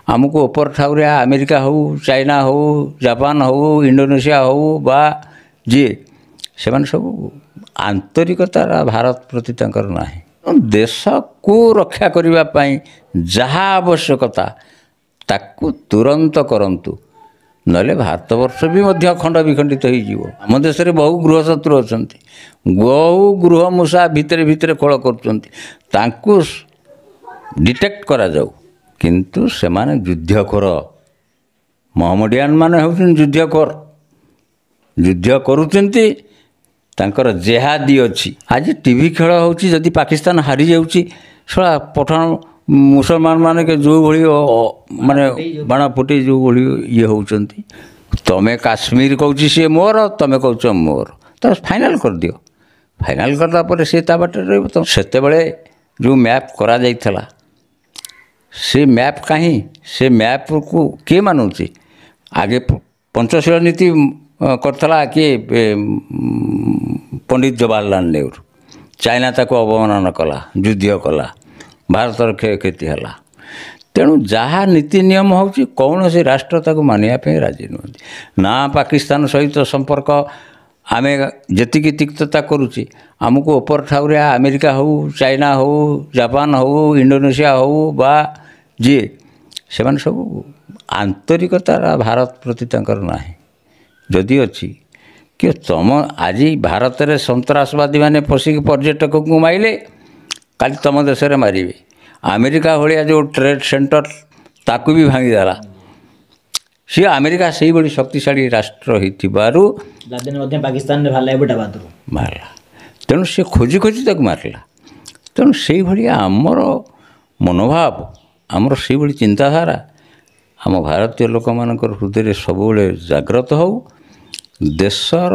आमको ओपर ठाउरे अमेरिका हो चाइना हो जापान हो इंडोनेशिया हो बा जी से सब आंतरिकतार भारत प्रति तंकर नाही देश को रक्षा करने जहाँ आवश्यकता ताकू तुरंत करंतु नले भारतवर्ष भी मध्य खंड विखंडित हो आम देश में बहु गृह शत्रु अच्छा बहु गृह मूषा भितर भितर खोल कर डिटेक्ट करा जाऊ किंतु से माने युद्धखोर महमडियान माने होउछन युद्ध करुचंती तांकर जेहादी अच्छी आज टीवी खेल होउची जदि पाकिस्तान हारी जाउची सला पठान मुसलमान माने के जो भली माने बाण फुटे जो भली ये होउचंती तमे काश्मीर कहूची से मोर तमे कहूच मोर तो फाइनल कर दियो फाइनल करदा परे से ता बाटे रहबो तो सेते बेले जो मैप करा जाइथला से मैप कहीं से मैप को किए मानुची आगे पंचशील नीति करथला किए पंडित जवाहरलाल नेहरू चाइना ताको अवमानना कला युद्ध कला भारतर क्षयक्षति है तेणु जहाँ नीति नियम होची कौन से राष्ट्र ताको मानिया पे राजी नुहति ना पाकिस्तान सहित संपर्क आमे जतिकी तिक्तता करुची आमको ओपर ठाउरे अमेरिका हो चाइना हो जापान हो इंडोनेशिया हो बा जी से सब आंतरिकतार भारत प्रति तंकर नाही जदि अच्छी कि तुम आज भारत में सन्त्रासवादी मैंने पशिक पर्यटक को माइले काली तुम देश में मारे अमेरिका भाया जो ट्रेड सेंटर ताकू भी भांगीदेला सी अमेरिका से बड़ी शक्तिशाली राष्ट्र होती पाकिस्तान मारला तेणु सी खोजी खोजी तक मारला तेणु से भाया आमर मनोभाव आमर से भाई चिंताधारा आम भारतीय लोक मान हृदय सब जाग्रत हो देशर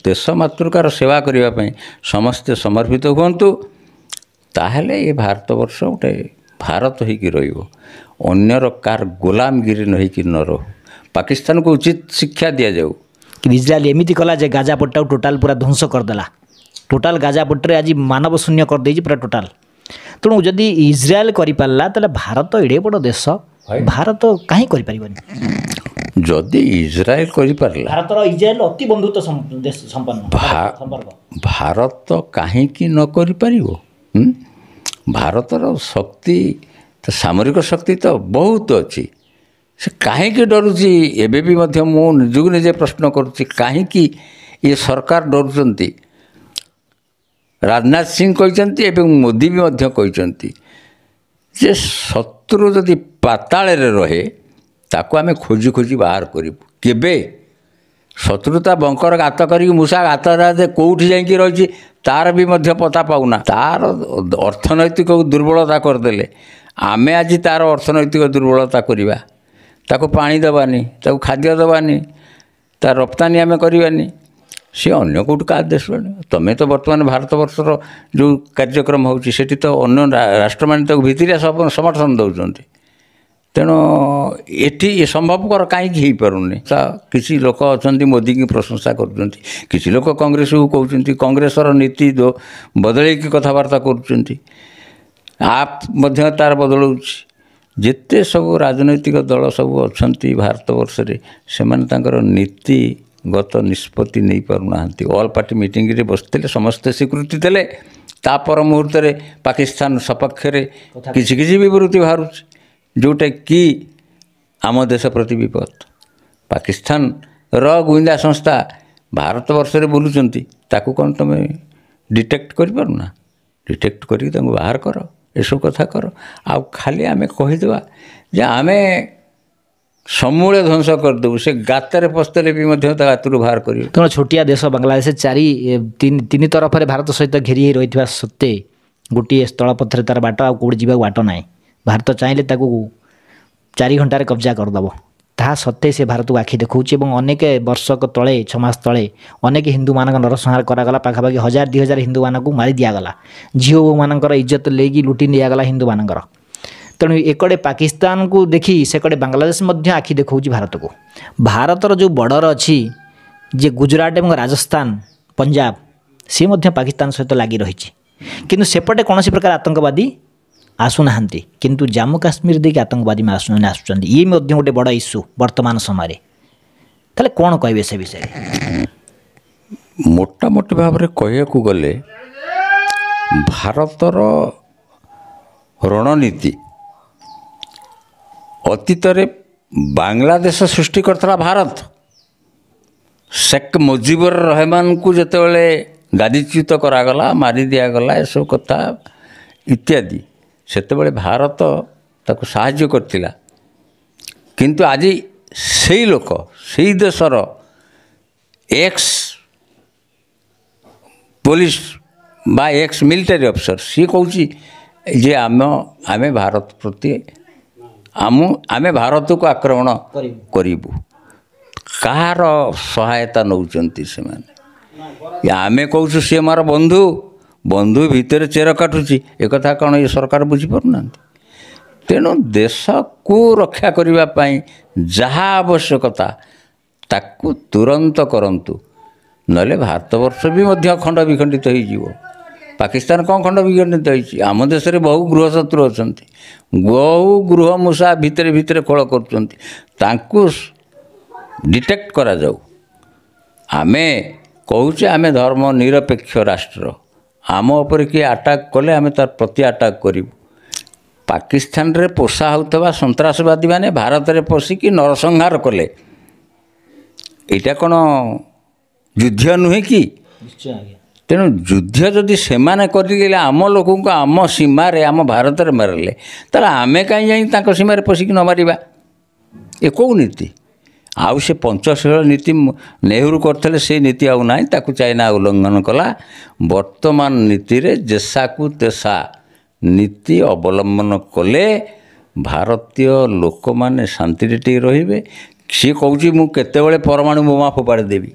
देश मातृकार सेवा करने समस्ते समर्पित हुंतु ताहले ये भारतवर्ष गोटे भारत होकर रर कार गोलामगिरी नहीं न रो पाकिस्तान को उचित शिक्षा दि जाऊ कि इजराइल एमती कला जे गाजापट्टा टोटाल पूरा ध्वंस करदेला टोटाल गाजापट्टे आज मानव शून्य करदे पूरा टोटाल तेणु जदि इजराइल करिपारला ताले भारत एडे बड़ देश भारत कहीं करिपारिबनि जदि इजराइल करिपारला भारतर इजराइल अति बंधुत्व संपन्न भारत कहीं न करिपारिबो भारतर शक्ति तो सामरिक शक्ति तो बहुत अच्छी से कहीं डरुची एबे भी मध्य मु निजକୁ निजे प्रश्न करुच्ची कहीं ये सरकार डरुचंती राजनाथ सिंह कहते एवं मोदी भी मध्य कहते जे शत्रु जदि पाताल रहे ताको आमे खोजी खोजी बाहर करूँ केबे शत्रुता बंकर गात कर मूषा गात कौटी जाकि रही तार भी मध्य पता पाऊना तार अर्थनैतिक दुर्बलता करदेले आमे आज तार अर्थनैतिक दुर्बलता करवा ताको पानी दबानी ताको खाद्य दबानी तार रप्तानी आमे करवानी सी अन्य कौट का देश तुम्हें तो बर्तमान भारतवर्षर जो कार्यक्रम होती तो अन्य राष्ट्र मैंने भितरिया समर्थन दौरान तेणु ये संभवकर कहीं पारुनि किसी लोक अच्छा मोदी की प्रशंसा कर लोक कांग्रेस को कहते कांग्रेसर नीति बदल कथबार्ता आप तार बदल जिते सब राजनैतिक दल सब अच्छा भारतवर्ष से नीति गत निष्पत्ति नहीं पारुना ऑल पार्टी मीटिंग रे बसते समस्ते स्वीकृति देले तापर मुहूर्त पाकिस्तान सपक्ष किसी किसी विवृत्ति बाहर जोटा कि आम देश प्रति विपद पाकिस्तान गुइंदा संस्था भारतवर्ष में बुलूंट ताकू कौन तुम डिटेक्ट कर पारुना डिटेक्ट करके बाहर कर एसब कथा कर आ खाली आमे कहीदेवा जे आमे समूले ध्वंस करदेव से गातर पस्तले भी गातर बाहर कर तेना छोटिया देश बांग्लादेश तीन तरफ भारत सहित घेरी रही सत्ते गोटे स्थलपथर तार बाट आ कौट जावाक बाट ना भारत चाहिए 4 घंटे कब्जा करदेव ता सत्ते से भारत को आखि देखा अनेक वर्षक तले 6 मास तले अनेक हिंदू मान नरसंहार करागला पाखापाखि 1000-2000 हिंदू मानक मारी दिगला झील बो मानकर इज्जत लेकी लुटी निगला हिंदू मानकर तेणु एकड़े पाकिस्तान को देखी सेकड़े बांग्लादेश मध्य आखि देखा भारत को भारतर जो बॉर्डर अच्छी जे गुजरात और राजस्थान पंजाब सी मध्य पाकिस्तान सहित लगी रही किंतु सेपटे कौन प्रकार आतंकवादी ଆସୁନାହାନ୍ତି କିନ୍ତୁ ଜାମ୍ମୁ କାଶ୍ମୀର ଦେଇକି ଆତଙ୍କବାଦୀମାନେ ଆସୁଛନ୍ତି। ଇଏ ମଧ୍ୟ ଗୋଟେ ବଡ଼ ଇସ୍ୟୁ ବର୍ତ୍ତମାନ ସମୟରେ। ତାହେଲେ କ'ଣ କହିବେ ସେ ବିଷୟରେ? ମୋଟାମୋଟି ଭାବରେ କହିବାକୁ ଗଲେ ଭାରତର ରଣନୀତି ଅତୀତରେ ବାଂଲାଦେଶ ସୃଷ୍ଟି କରିଥିଲା ଭାରତ। ଶେଖ୍ ମୁଜିବୁର ରହମାନଙ୍କୁ ଯେତେବେଳେ ଗାଦିଚ୍ୟୁତ କରାଗଲା, ମାରି ଦିଆଗଲା, ଏସବୁ କଥା ଇତ୍ୟାଦି, ସେତେବେଳେ ଭାରତ ତାକୁ ସାହାଯ୍ୟ କରିଥିଲା। କିନ୍ତୁ ଆଜି ସେଇ ଲୋକ, ସେଇ ଦେଶର ଏକ୍ସ ପୋଲିସ ବା ଏକ୍ସ ମିଲିଟାରୀ ଅଫିସର, ସିଏ କହୁଛି ଯେ ଆମେ ଭାରତ ପ୍ରତି ଆମେ ଭାରତକୁ ଆକ୍ରମଣ କରିବୁ। କାହାର ସହାୟତା ନେଉଛନ୍ତି ସେମାନେ? ଆମେ କହୁଛୁ ସିଏ ମୋର ବନ୍ଧୁ, ବନ୍ଧୁ ଭିତରେ ଚେର କାଟୁଛି। ଏକଥା କ'ଣ ଏ ସରକାର ବୁଝିପାରୁନାହାନ୍ତି? ତେଣୁ ଦେଶକୁ ରକ୍ଷା କରିବା ପାଇଁ ଯାହା ଆବଶ୍ୟକତା ତାକୁ ତୁରନ୍ତ କରନ୍ତୁ, ନହେଲେ ଭାରତବର୍ଷ ବି ମଧ୍ୟ ଖଣ୍ଡ ବିଖଣ୍ଡିତ ହୋଇଯିବ। ପାକିସ୍ତାନ କ'ଣ ଖଣ୍ଡ ବିଖଣ୍ଡିତ ହୋଇଛି? ଆମ ଦେଶରେ ବହୁ ଗୃହଶତ୍ରୁ ଅଛନ୍ତି, ବହୁ ଗୃହ ମୂଷା ଭିତରେ ଭିତରେ ଖୋଳ କରୁଛନ୍ତି। ତାଙ୍କୁ ଡିଟେକ୍ଟ କରାଯାଉ। ଆମେ କହୁଛେ ଆମେ ଧର୍ମ ନିରପେକ୍ଷ ରାଷ୍ଟ୍ର, ଆମ ଉପରେ କିଏ ଆଟାକ୍ କଲେ ଆମେ ତାର ପ୍ରତି ଆଟାକ୍ କରିବୁ। ପାକିସ୍ତାନରେ ପୋଷା ହେଉଥିବା ସନ୍ତ୍ରାସବାଦୀମାନେ ଭାରତରେ ପଶିକି ନରସଂହାର କଲେ, ଏଇଟା କ'ଣ ଯୁଦ୍ଧ ନୁହେଁ କି? ତେଣୁ ଯୁଦ୍ଧ ଯଦି ସେମାନେ କରିଲେ ଆମ ଲୋକଙ୍କୁ ଆମ ସୀମାରେ, ଆମ ଭାରତରେ ମାରିଲେ, ତାହେଲେ ଆମେ କାହିଁ ଯାଇ ତାଙ୍କ ସୀମାରେ ପଶିକି ନ ମାରିବା? ଏ କେଉଁ ନୀତି? ଆଉ ସେ ପଞ୍ଚଶୀଳ ନୀତି ନେହେରୁ କରିଥିଲେ, ସେ ନୀତି ଆଉ ନାହିଁ, ତାକୁ ଚାଇନା ଉଲ୍ଲଂଘନ କଲା। ବର୍ତ୍ତମାନ ନୀତିରେ ଯେସାକୁ ତେସା ନୀତି ଅବଲମ୍ବନ କଲେ ଭାରତୀୟ ଲୋକମାନେ ଶାନ୍ତିରେ ଟିକେ ରହିବେ। ସିଏ କହୁଛି ମୁଁ କେତେବେଳେ ପରମାଣୁ ବୋମା ଫୋପାଡ଼ି ଦେବି।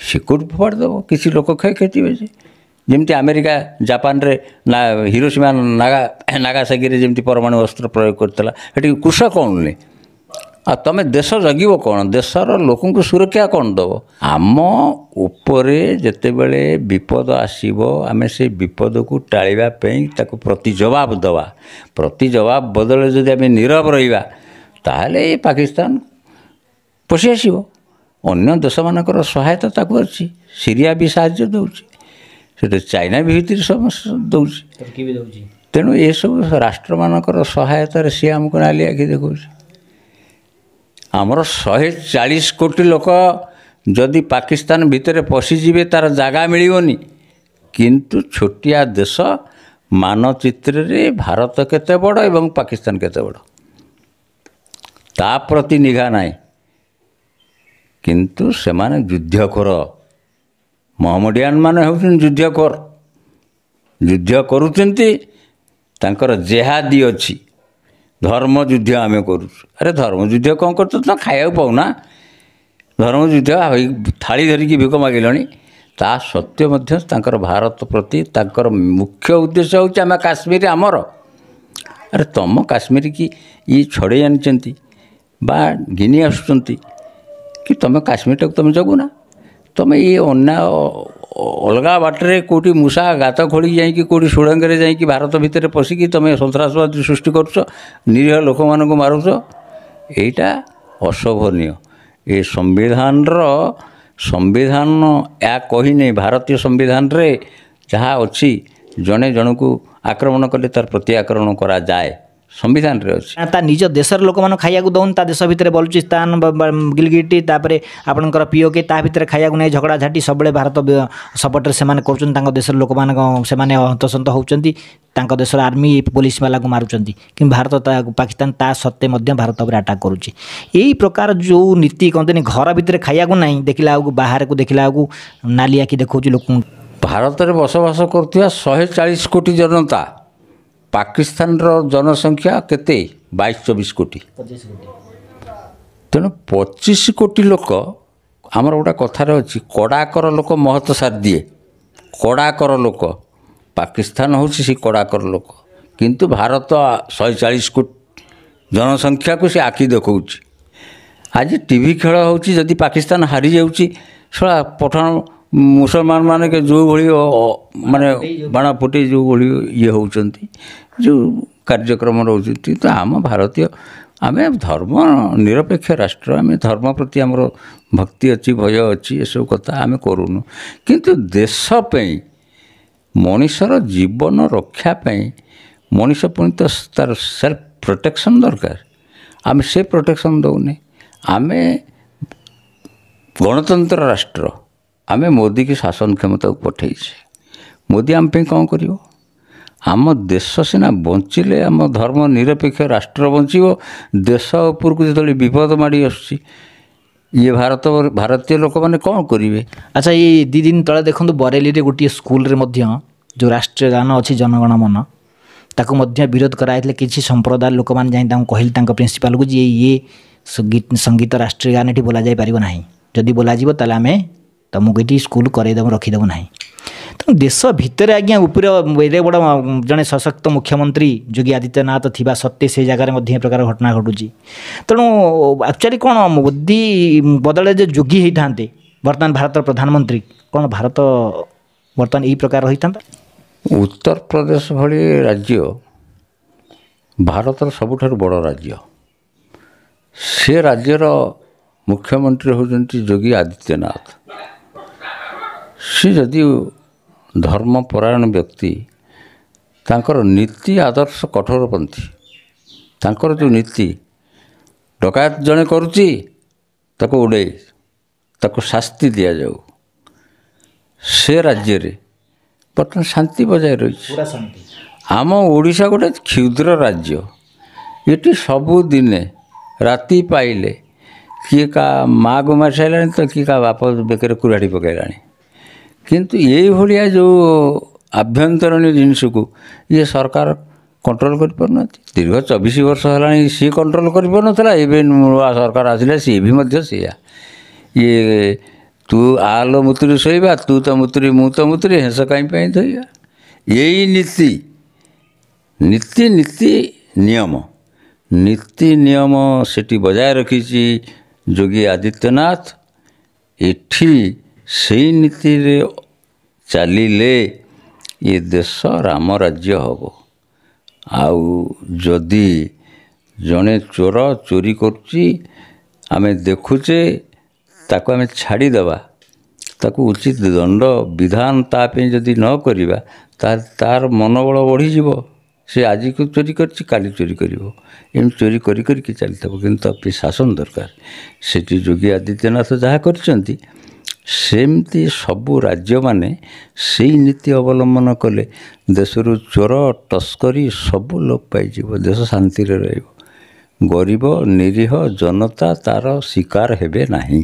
ସେ କେଉଁଠି ଫୋପାଡ଼ି ଦେବ? କିଛି ଲୋକ କ୍ଷୟକ୍ଷତି ହେବେ। ଯେମିତି ଆମେରିକା ଜାପାନରେ ହିରୋସୀମା ନାଗାସାକିରେ ଯେମିତି ପରମାଣୁ ଅସ୍ତ୍ର ପ୍ରୟୋଗ କରିଥିଲା, ସେଠି କୃଷ କ'ଣ ନେଇ? ଆଉ ତୁମେ ଦେଶ ଜଗିବ କ'ଣ? ଦେଶର ଲୋକଙ୍କୁ ସୁରକ୍ଷା କ'ଣ ଦେବ? ଆମ ଉପରେ ଯେତେବେଳେ ବିପଦ ଆସିବ, ଆମେ ସେ ବିପଦକୁ ଟାଳିବା ପାଇଁ ତାକୁ ପ୍ରତି ଜବାବ ଦେବା। ପ୍ରତି ଜବାବ ବଦଳରେ ଯଦି ଆମେ ନୀରବ ରହିବା, ତାହେଲେ ଏ ପାକିସ୍ତାନ ପଶି ଆସିବ। ଅନ୍ୟ ଦେଶମାନଙ୍କର ସହାୟତା ତାକୁ ଅଛି। ସିରିଆ ବି ସାହାଯ୍ୟ ଦେଉଛି, ସେଠି ଚାଇନା ବି ଭିତରେ ସମସ୍ୟା ଦେଉଛି। ତେଣୁ ଏସବୁ ରାଷ୍ଟ୍ରମାନଙ୍କର ସହାୟତାରେ ସିଏ ଆମକୁ ନାଲି ଆଖି ଦେଖାଉଛି। ଆମର 140 କୋଟି ଲୋକ ଯଦି ପାକିସ୍ତାନ ଭିତରେ ପଶିଯିବେ, ତାର ଜାଗା ମିଳିବନି। କିନ୍ତୁ ଛୋଟିଆ ଦେଶ, ମାନଚିତ୍ରରେ ଭାରତ କେତେ ବଡ଼ ଏବଂ ପାକିସ୍ତାନ କେତେ ବଡ଼, ତା ପ୍ରତି ନିଘା ନାହିଁ। କିନ୍ତୁ ସେମାନେ ଯୁଦ୍ଧଖୋର, ମହମ୍ମଦିଆନ ମାନେ ହେଉଛନ୍ତି ଯୁଦ୍ଧଖୋର, ଯୁଦ୍ଧ କରୁଛନ୍ତି। ତାଙ୍କର ଜେହାଦି ଅଛି, ଧର୍ମ ଯୁଦ୍ଧ ଆମେ କରୁଛୁ। ଆରେ ଧର୍ମ ଯୁଦ୍ଧ କ'ଣ କରୁଛ? ତ ଖାଇବାକୁ ପାଉନା, ଧର୍ମ ଯୁଦ୍ଧ ଥାଳି ଧରିକି ଭିକ ମାଗିଲଣି। ତା ସତ୍ତ୍ୱେ ମଧ୍ୟ ତାଙ୍କର ଭାରତ ପ୍ରତି ତାଙ୍କର ମୁଖ୍ୟ ଉଦ୍ଦେଶ୍ୟ ହେଉଛି ଆମେ କାଶ୍ମୀର ଆମର। ଆରେ ତୁମ କାଶ୍ମୀର କି ଇଏ ଛଡ଼େଇ ଆଣିଛନ୍ତି ବା ଘିନି ଆସୁଛନ୍ତି କି ତୁମେ କାଶ୍ମୀରଟାକୁ ତୁମେ ଜଗୁନା? ତୁମେ ଇଏ ଅନ୍ୟାୟ ଅଲଗା ବାଟରେ କେଉଁଠି ମୂଷା ଗାତ ଖୋଳିକି ଯାଇକି କେଉଁଠି ସୁଡ଼ଙ୍ଗରେ ଯାଇକି ଭାରତ ଭିତରେ ପଶିକି ତୁମେ ସନ୍ତ୍ରାସବାଦୀ ସୃଷ୍ଟି କରୁଛ, ନିରୀହ ଲୋକମାନଙ୍କୁ ମାରୁଛ। ଏଇଟା ଅଶୋଭନୀୟ। ଏ ସମ୍ବିଧାନ ଏହା କହିନେଇ, ଭାରତୀୟ ସମ୍ବିଧାନରେ ଯାହା ଅଛି ଜଣେ ଜଣକୁ ଆକ୍ରମଣ କଲେ ତାର ପ୍ରତି ଆକ୍ରମଣ କରାଯାଏ, ସମ୍ବିଧାନରେ ଅଛି। ତା ନିଜ ଦେଶର ଲୋକମାନଙ୍କୁ ଖାଇବାକୁ ଦେଉନି, ତା ଦେଶ ଭିତରେ ବଲୁଚିସ୍ତାନ, ଗିଲଗିଟି, ତାପରେ ଆପଣଙ୍କର ପିଓକେ, ତା ଭିତରେ ଖାଇବାକୁ ନେଇ ଝଗଡ଼ା ଝାଟି ସବୁବେଳେ ଭାରତ ସପୋର୍ଟରେ ସେମାନେ କରୁଛନ୍ତି। ତାଙ୍କ ଦେଶର ଲୋକମାନଙ୍କ ସେମାନେ ହନ୍ତସନ୍ତ ହେଉଛନ୍ତି, ତାଙ୍କ ଦେଶର ଆର୍ମି ପୋଲିସ ବାଲାକୁ ମାରୁଛନ୍ତି। କିନ୍ତୁ ଭାରତ ପାକିସ୍ତାନ ତା ସତ୍ତ୍ୱେ ମଧ୍ୟ ଭାରତ ଉପରେ ଆଟାକ୍ କରୁଛି। ଏଇ ପ୍ରକାର ଯେଉଁ ନୀତି କହନ୍ତିନି, ଘର ଭିତରେ ଖାଇବାକୁ ନାହିଁ, ଦେଖିଲା ବେଳକୁ ବାହାରକୁ ଦେଖିଲା ବେଳକୁ ନାଲି ଆଖି ଦେଖାଉଛି ଲୋକଙ୍କୁ। ଭାରତରେ ବସବାସ କରୁଥିବା 140 କୋଟି ଜନତା, ପାକିସ୍ତାନର ଜନସଂଖ୍ୟା କେତେ? 22-24 କୋଟି। ତେଣୁ 25 କୋଟି ଲୋକ, ଆମର ଗୋଟେ କଥାରେ ଅଛି, କଡ଼ାକର ଲୋକ ମହତ ସାରି ଦିଏ। କଡ଼ାକର ଲୋକ, ପାକିସ୍ତାନ ହେଉଛି ସେ କଡ଼ାକର ଲୋକ। କିନ୍ତୁ ଭାରତ 140 କୋଟି ଜନସଂଖ୍ୟାକୁ ସେ ଆଖି ଦେଖାଉଛି। ଆଜି ଟିଭି ଖେଳ ହେଉଛି, ଯଦି ପାକିସ୍ତାନ ହାରିଯାଉଛି, ଶଳା ପଠାଣ ମୁସଲମାନ ମାନେ ଯେଉଁଭଳି ମାନେ ବାଣ ଫୁଟେଇ ଯେଉଁଭଳି ଇଏ ହେଉଛନ୍ତି ଯେଉଁ କାର୍ଯ୍ୟକ୍ରମ ରହୁଛନ୍ତି, ତ ଆମ ଭାରତୀୟ ଆମେ ଧର୍ମ ନିରପେକ୍ଷ ରାଷ୍ଟ୍ର, ଆମେ ଧର୍ମ ପ୍ରତି ଆମର ଭକ୍ତି ଅଛି, ଭୟ ଅଛି, ଏସବୁ କଥା ଆମେ କରୁନୁ। କିନ୍ତୁ ଦେଶ ପାଇଁ, ମଣିଷର ଜୀବନ ରକ୍ଷା ପାଇଁ ମଣିଷ ପୁଣି ତ ତାର ସେଲ୍ଫ ପ୍ରୋଟେକ୍ସନ୍ ଦରକାର। ଆମେ ସେ ପ୍ରୋଟେକ୍ସନ୍ ଦେଉନେ। ଆମେ ଗଣତନ୍ତ୍ର ରାଷ୍ଟ୍ର, ଆମେ ମୋଦିକି ଶାସନ କ୍ଷମତାକୁ ପଠାଇଛେ। ମୋଦି ଆମ ପାଇଁ କ'ଣ କରିବ? ଆମ ଦେଶ ସିନା ବଞ୍ଚିଲେ ଆମ ଧର୍ମ ନିରପେକ୍ଷ ରାଷ୍ଟ୍ର ବଞ୍ଚିବ। ଦେଶ ଉପରକୁ ଯେତେବେଳେ ବିପଦ ମାଡ଼ି ଆସୁଛି, ଇଏ ଭାରତୀୟ ଲୋକମାନେ କ'ଣ କରିବେ? ଆଚ୍ଛା, ଏଇ 2 ଦିନ ତଳେ ଦେଖନ୍ତୁ ବରେଲିରେ ଗୋଟିଏ ସ୍କୁଲରେ ମଧ୍ୟ ଯେଉଁ ରାଷ୍ଟ୍ରୀୟ ଗାନ ଅଛି ଜନଗଣ ମନ, ତାକୁ ମଧ୍ୟ ବିରୋଧ କରାଯାଇଥିଲେ। କିଛି ସମ୍ପ୍ରଦାୟର ଲୋକମାନେ ଯାଇ ତାଙ୍କୁ କହିଲେ, ତାଙ୍କ ପ୍ରିନ୍ସିପାଲକୁ, ଯେ ଇଏ ସଙ୍ଗୀତ ରାଷ୍ଟ୍ରୀୟ ଗାନ ଏଠି ବୋଲାଯାଇ ପାରିବ ନାହିଁ। ଯଦି ବୋଲାଯିବ ତାହେଲେ ଆମେ ତୁମକୁ ଏଠି ସ୍କୁଲ କରେଇଦେବୁ, ରଖିଦେବୁ ନାହିଁ। ତେଣୁ ଦେଶ ଭିତରେ ଆଜ୍ଞା ଉପରେ ଏଡ଼େ ବଡ଼ ଜଣେ ସଶକ୍ତ ମୁଖ୍ୟମନ୍ତ୍ରୀ ଯୋଗୀ ଆଦିତ୍ୟନାଥ ଥିବା ସତ୍ତ୍ୱେ ସେ ଜାଗାରେ ମଧ୍ୟ ଏ ପ୍ରକାର ଘଟଣା ଘଟୁଛି। ତେଣୁ ଆକ୍ଚୁଆଲି କ'ଣ ମୋଦି ବଦଳରେ ଯେ ଯୋଗୀ ହେଇଥାନ୍ତେ ବର୍ତ୍ତମାନ ଭାରତର ପ୍ରଧାନମନ୍ତ୍ରୀ, କ'ଣ ଭାରତ ବର୍ତ୍ତମାନ ଏଇ ପ୍ରକାର ରହିଥାନ୍ତା? ଉତ୍ତରପ୍ରଦେଶ ଭଳି ରାଜ୍ୟ ଭାରତର ସବୁଠାରୁ ବଡ଼ ରାଜ୍ୟ। ସେ ରାଜ୍ୟର ମୁଖ୍ୟମନ୍ତ୍ରୀ ହେଉଛନ୍ତି ଯୋଗୀ ଆଦିତ୍ୟନାଥ। ସେ ଯଦି ଧର୍ମପରାୟଣ ବ୍ୟକ୍ତି, ତାଙ୍କର ନୀତି ଆଦର୍ଶ କଠୋରପନ୍ଥୀ। ତାଙ୍କର ଯେଉଁ ନୀତି, ଡକାୟତ ଜଣେ କରୁଛି ତାକୁ ଉଡ଼େଇ, ତାକୁ ଶାସ୍ତି ଦିଆଯାଉ। ସେ ରାଜ୍ୟରେ ବର୍ତ୍ତମାନ ଶାନ୍ତି ବଜାୟ ରହିଛି। ଆମ ଓଡ଼ିଶା ଗୋଟେ କ୍ଷୁଦ୍ର ରାଜ୍ୟ। ଏଠି ସବୁଦିନେ ରାତି ପାଇଲେ କିଏ କାହା ମାଆକୁ ମାରି ସାରିଲାଣି, ତ କିଏ କାହା ବାପ ବେକରେ କୁରାଢ଼ି ପକାଇଲାଣି। କିନ୍ତୁ ଏଇଭଳିଆ ଯେଉଁ ଆଭ୍ୟନ୍ତରୀଣ ଜିନିଷକୁ ଇଏ ସରକାର କଣ୍ଟ୍ରୋଲ କରିପାରୁନାହାନ୍ତି। ଦୀର୍ଘ 24 ବର୍ଷ ହେଲାଣି ସିଏ କଣ୍ଟ୍ରୋଲ କରିପାରୁନଥିଲା। ଏବେ ନୂଆ ସରକାର ଆସିଲେ ସିଏ ବି ମଧ୍ୟ ସେଇଆ। ଇଏ ତୁ ଆଲୋ ମୁତୁରି ଶୋଇବା, ତୁ ତ ମୁତୁରି ମୁଁ ତ ମୁତୁରି, ହେଁସ କାହିଁ ପାଇଁ ଧୋଇବା। ଏଇ ନୀତି ନିୟମ ସେଠି ବଜାୟ ରଖିଛି ଯୋଗୀ ଆଦିତ୍ୟନାଥ। ଏଠି ସେଇ ନୀତିରେ ଚାଲିଲେ ଏ ଦେଶ ରାମ ରାଜ୍ୟ ହେବ। ଆଉ ଯଦି ଜଣେ ଚୋର ଚୋରି କରୁଛି, ଆମେ ଦେଖୁଛେ, ତାକୁ ଆମେ ଛାଡ଼ିଦେବା, ତାକୁ ଉଚିତ ଦଣ୍ଡ ବିଧାନ ତା ପାଇଁ ଯଦି ନ କରିବା, ତାହେଲେ ତାର ମନୋବଳ ବଢ଼ିଯିବ। ସେ ଆଜିକୁ ଚୋରି କରିଛି, କାଲି ଚୋରି କରିବ, ଏମିତି ଚୋରି କରିକି ଚାଲିଥିବ। କିନ୍ତୁ ତା ପାଇଁ ଶାସନ ଦରକାର। ସେଠି ଯୋଗୀ ଆଦିତ୍ୟନାଥ ଯାହା କରିଛନ୍ତି, ସେମିତି ସବୁ ରାଜ୍ୟମାନେ ସେଇ ନୀତି ଅବଲମ୍ବନ କଲେ ଦେଶରୁ ଚୋର ତସ୍କରୀ ସବୁ ଲୋପ ପାଇଯିବ, ଦେଶ ଶାନ୍ତିରେ ରହିବ। ଗରିବ ନିରୀହ ଜନତା ତାର ଶିକାର ହେବେ ନାହିଁ।